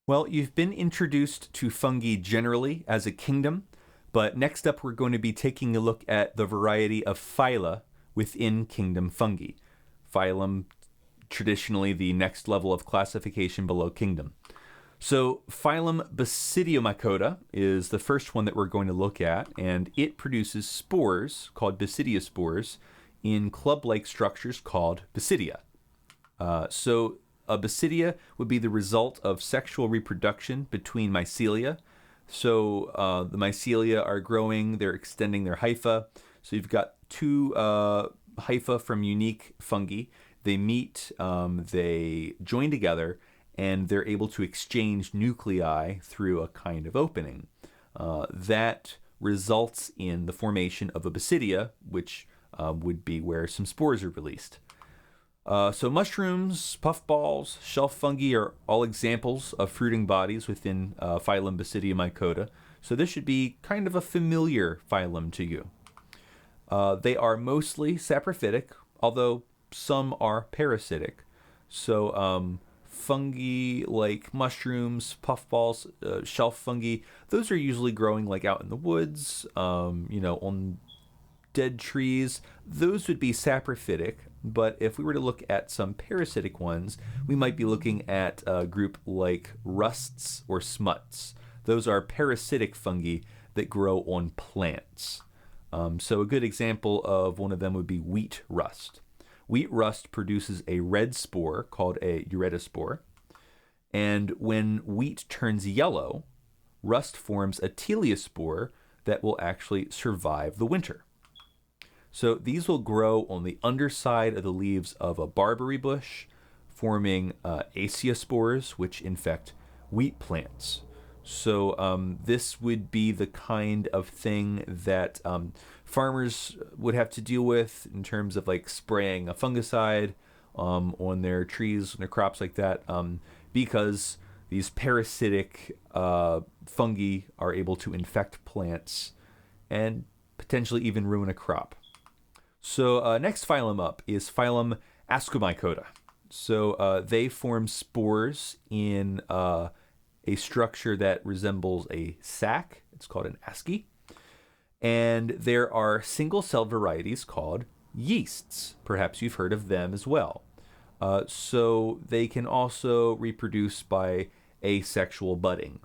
Well, you've been introduced to fungi generally as a kingdom, but next up we're going to be taking a look at the variety of phyla within kingdom fungi. Phylum, traditionally the next level of classification below kingdom. So Phylum Basidiomycota is the first one that we're going to look at, and it produces spores called basidiospores in club-like structures called basidia. So a basidia would be the result of sexual reproduction between mycelia. So the mycelia are growing, they're extending their hypha. So you've got two hypha from unique fungi. They meet, they join together, and they're able to exchange nuclei through a kind of opening. That results in the formation of a basidia, which would be where some spores are released. So mushrooms, puffballs, shelf fungi are all examples of fruiting bodies within Phylum Basidiomycota. So this should be kind of a familiar phylum to you. They are mostly saprophytic, although some are parasitic. So fungi like mushrooms, puffballs, shelf fungi, those are usually growing like out in the woods, on dead trees. Those would be saprophytic. But if we were to look at some parasitic ones, we might be looking at a group like rusts or smuts. Those are parasitic fungi that grow on plants. So a good example of one of them would be wheat rust. Wheat rust produces a red spore called a uretispore. And when wheat turns yellow, rust forms a teleospore that will actually survive the winter. So these will grow on the underside of the leaves of a barberry bush, forming aciospores, which infect wheat plants. So this would be the kind of thing that farmers would have to deal with in terms of like spraying a fungicide on their trees and their crops like that, because these parasitic fungi are able to infect plants and potentially even ruin a crop. So next phylum up is Phylum Ascomycota. So they form spores in a structure that resembles a sac. It's called an asci. And there are single-celled varieties called yeasts. Perhaps you've heard of them as well. So they can also reproduce by asexual budding.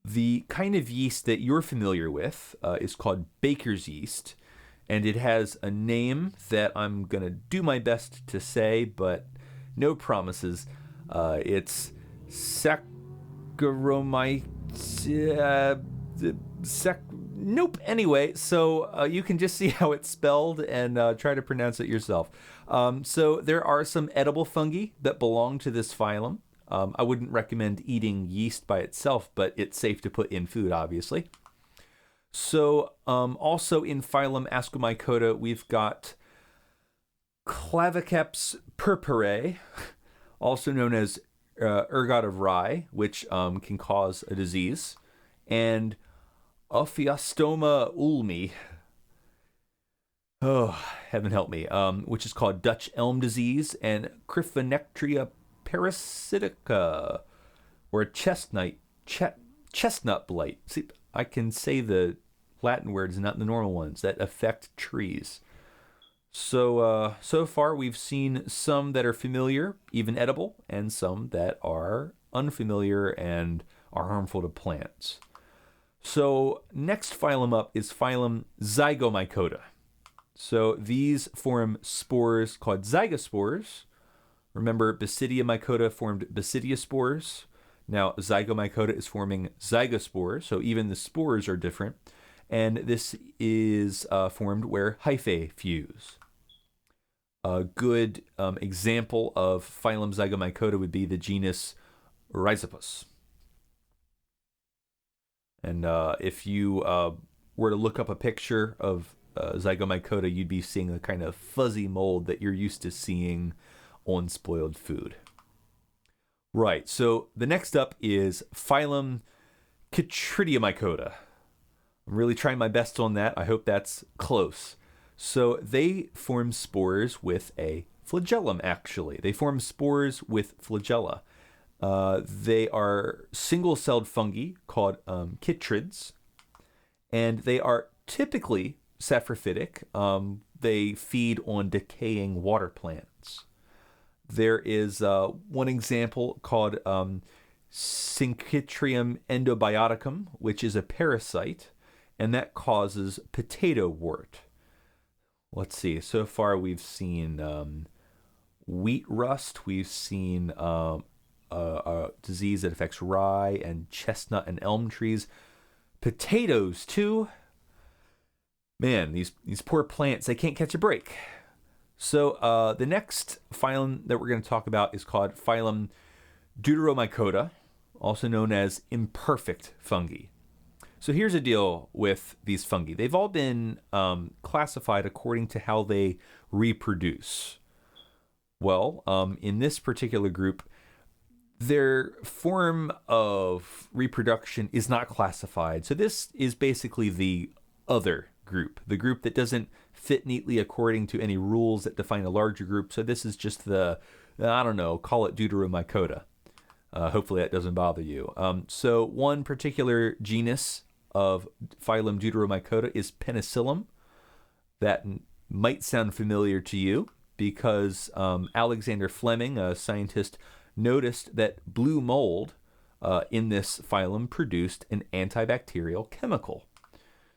The kind of yeast that you're familiar with is called baker's yeast. And it has a name that I'm going to do my best to say, but no promises. It's nope. Anyway, so you can just see how it's spelled and try to pronounce it yourself. So there are some edible fungi that belong to this phylum. I wouldn't recommend eating yeast by itself, but it's safe to put in food, obviously. So also in Phylum Ascomycota, we've got Claviceps purpurae, also known as ergot of rye, which can cause a disease, and Ophiostoma ulmi, heaven help me, which is called Dutch elm disease, and Cryphonectria parasitica, or chestnut blight. See, I can say the Latin words, not the normal ones, that affect trees. So far we've seen some that are familiar, even edible, and some that are unfamiliar and are harmful to plants. So next phylum up is Phylum Zygomycota. So these form spores called zygospores. Remember, Basidiomycota formed basidiospores. Now, Zygomycota is forming zygospores, so even the spores are different. And this is formed where hyphae fuse. A good example of Phylum Zygomycota would be the genus Rhizopus. And if you were to look up a picture of Zygomycota, you'd be seeing the kind of fuzzy mold that you're used to seeing on spoiled food. Right, so the next up is Phylum chytridiomycota. I'm really trying my best on that. I hope that's close. So they form spores with a flagellum, actually. They form spores with flagella. They are single-celled fungi called chytrids, and they are typically saprophytic. They feed on decaying water plants. There is one example called Chytridium endobioticum, which is a parasite, and that causes potato wart. Let's see. So far, we've seen wheat rust. We've seen a disease that affects rye and chestnut and elm trees. Potatoes, too. Man, these poor plants, they can't catch a break. So the next phylum that we're going to talk about is called Phylum Deuteromycota, also known as imperfect fungi. So here's the deal with these fungi. They've all been classified according to how they reproduce. Well, in this particular group, their form of reproduction is not classified. So this is basically the other group, the group that doesn't fit neatly according to any rules that define a larger group. So this is just the, I don't know, call it Deuteromycota. Hopefully that doesn't bother you. So one particular genus of Phylum Deuteromycota is Penicillium. That might sound familiar to you because Alexander Fleming, a scientist, noticed that blue mold in this phylum produced an antibacterial chemical.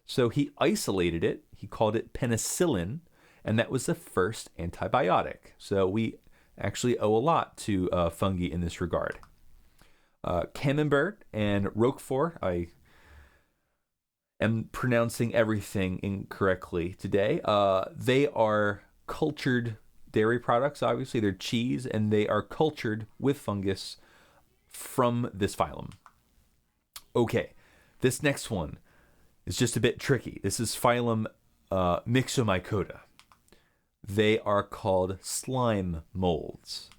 So he isolated it, he called it penicillin, and that was the first antibiotic. So we actually owe a lot to fungi in this regard. Camembert and Roquefort, I am pronouncing everything incorrectly today. They are cultured dairy products, obviously. They're cheese, and they are cultured with fungus from this phylum. Okay, this next one is just a bit tricky. This is Phylum Myxomycota. They are called slime molds.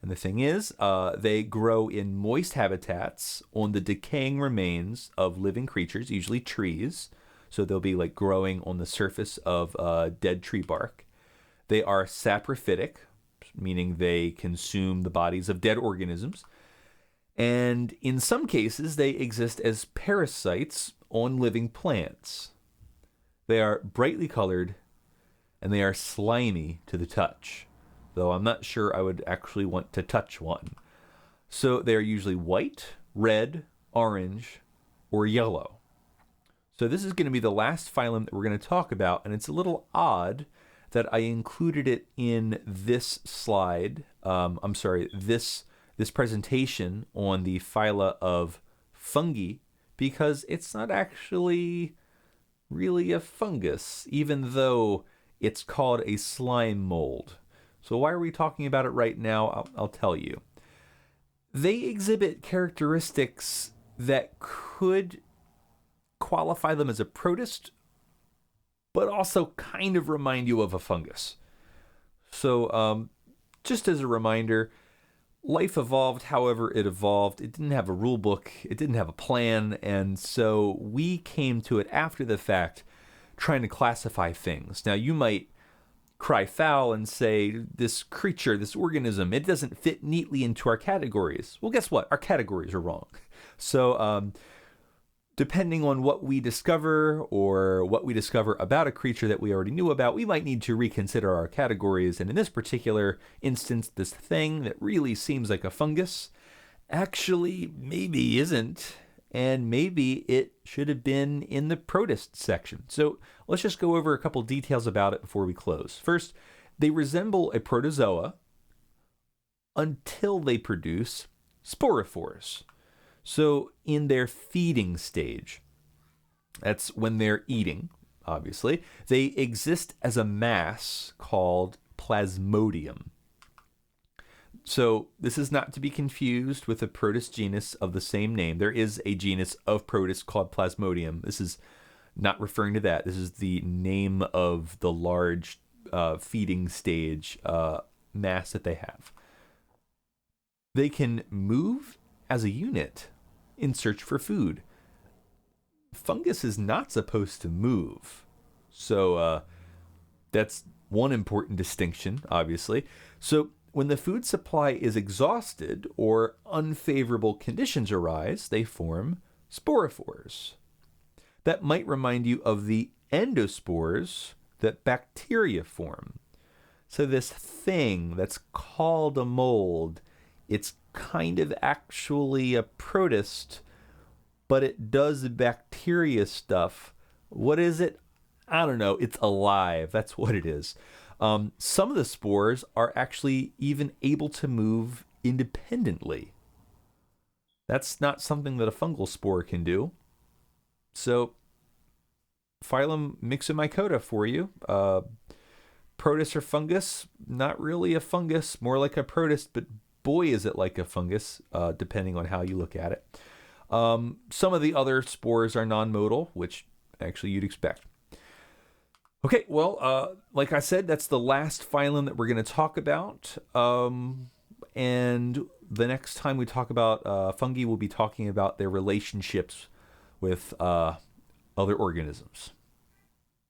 And the thing is, they grow in moist habitats on the decaying remains of living creatures, usually trees. So they'll be like growing on the surface of dead tree bark. They are saprophytic, meaning they consume the bodies of dead organisms. And in some cases, they exist as parasites on living plants. They are brightly colored, and they are slimy to the touch, though I'm not sure I would actually want to touch one. So they are usually white, red, orange, or yellow. So this is going to be the last phylum that we're going to talk about, and it's a little odd that I included it in this slide. This presentation on the phyla of fungi, because it's not actually really a fungus, even though it's called a slime mold. So why are we talking about it right now? I'll tell you. They exhibit characteristics that could qualify them as a protist, but also kind of remind you of a fungus. So just as a reminder, life evolved however it evolved. It didn't have a rule book. It didn't have a plan. And so we came to it after the fact, trying to classify things. Now, you might cry foul and say, this creature, this organism, it doesn't fit neatly into our categories. Well, guess what? Our categories are wrong. So depending on what we discover or what we discover about a creature that we already knew about, we might need to reconsider our categories. And in this particular instance, this thing that really seems like a fungus actually maybe isn't, and maybe it should have been in the protist section. So let's just go over a couple details about it before we close. First, they resemble a protozoa until they produce sporophores. So in their feeding stage, that's when they're eating, obviously, they exist as a mass called plasmodium. So this is not to be confused with a protist genus of the same name. There is a genus of protists called Plasmodium. This is not referring to that. This is the name of the large feeding stage mass that they have. They can move as a unit in search for food. Fungus is not supposed to move. So that's one important distinction, obviously. So when the food supply is exhausted or unfavorable conditions arise, they form sporophores. That might remind you of the endospores that bacteria form. So this thing that's called a mold, it's kind of actually a protist, but it does bacteria stuff. What is it? I don't know. It's alive. That's what it is. Some of the spores are actually even able to move independently. That's not something that a fungal spore can do. So, Phylum Myxomycota for you. Protist or fungus? Not really a fungus, more like a protist, but boy is it like a fungus, depending on how you look at it. Some of the other spores are non-modal, which actually you'd expect. Okay, well, like I said, that's the last phylum that we're going to talk about. And the next time we talk about fungi, we'll be talking about their relationships with other organisms.